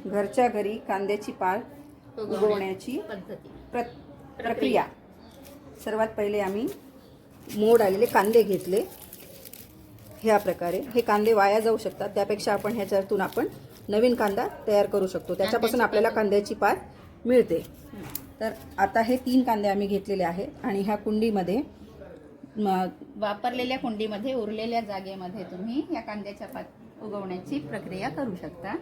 घरच्या घरी कांद्याची पात उगवण्याची प्रक्रिया. सर्वात पहिले आम्ही मोड आलेले कांदे घेतले. ह्या प्रकारे हे कांदे वाया जाऊ शकतात, त्यापेक्षा आपण ह्याच्यातून आपण नवीन कांदा तयार करू शकतो. त्याच्यापासून आपल्याला कांद्याची पात मिळते. तर आता हे 3 कांदे आम्ही घेतलेले आहेत आणि ह्या कुंडीमध्ये वापरलेल्या कुंडीमध्ये उरलेल्या जागेमध्ये तुम्ही या कांद्याच्या पात उगवण्याची प्रक्रिया करू शकता.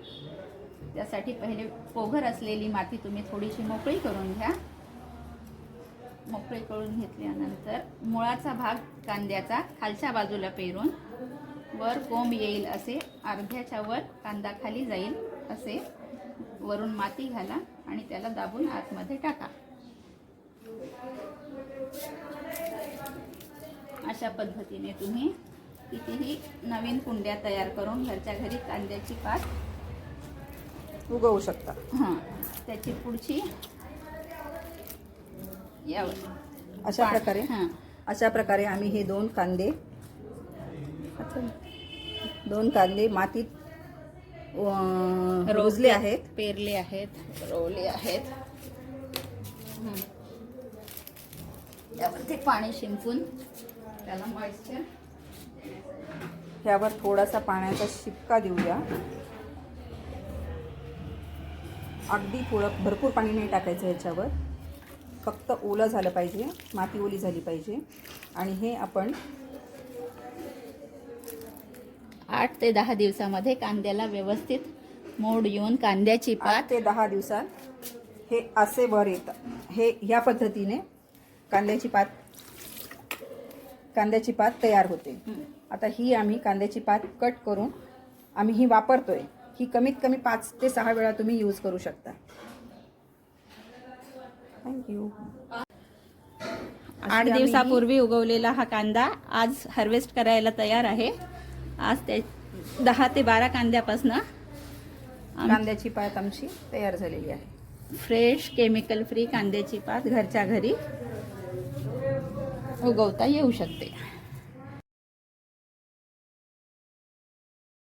त्यासाठी पहिले पोघर असलेली माती तुम्ही थोडीशी मोकळी करून घ्या. मोकळी करून घेतल्यानंतर मुळाचा भाग कांद्याचा खालच्या बाजूला पेरून वर कोंब येईल असे अर्ध्याच्या वर कांदा खाली जाईल असे वरून माती घाला आणि त्याला दाबून आतमध्ये टाका. अशा पद्धतीने तुम्ही कितीही नवीन कुंड्या तयार करून घरच्या घरी कांद्याची पात उगवू शकता. त्याची पुढची अशा प्रकारे आम्ही हे 2 कांदे मातीत रोजले आहेत, पेरले आहेत, रोवले आहेत. त्यावरती पाणी शिंपून त्याला मॉइश्चर, ह्यावर थोडासा पाण्याचा शिपका देऊया. अगदी थोडं भरपूर पाणी नाही टाकायचं ह्याच्यावर, फक्त ओलं झालं पाहिजे, माती ओली झाली पाहिजे. आणि हे आपण 8 ते 10 दिवसामध्ये कांद्याला व्यवस्थित मोड येऊन कांद्याची पात 8 ते 10 दिवसात हे असे वर येतं. हे ह्या पद्धतीने कांद्याची पात तयार होते. आता ही आम्ही कांद्याची पात कट करून आम्ही ही वापरतोय. ही कमीत कमी 5 ते 6 वेळा तुम्ही यूज करू शकता. थँक्यू. 8 दिवसापूर्वी उगवलेला हा कांदा आज हार्वेस्ट करायला तयार आहे. आज ते 10 ते 12 कांद्यापासून कांद्याची पात आमची तयार झालेली आहे. फ्रेश केमिकल फ्री कांद्याची पात घरच्या घरी उगवता येऊ शकते.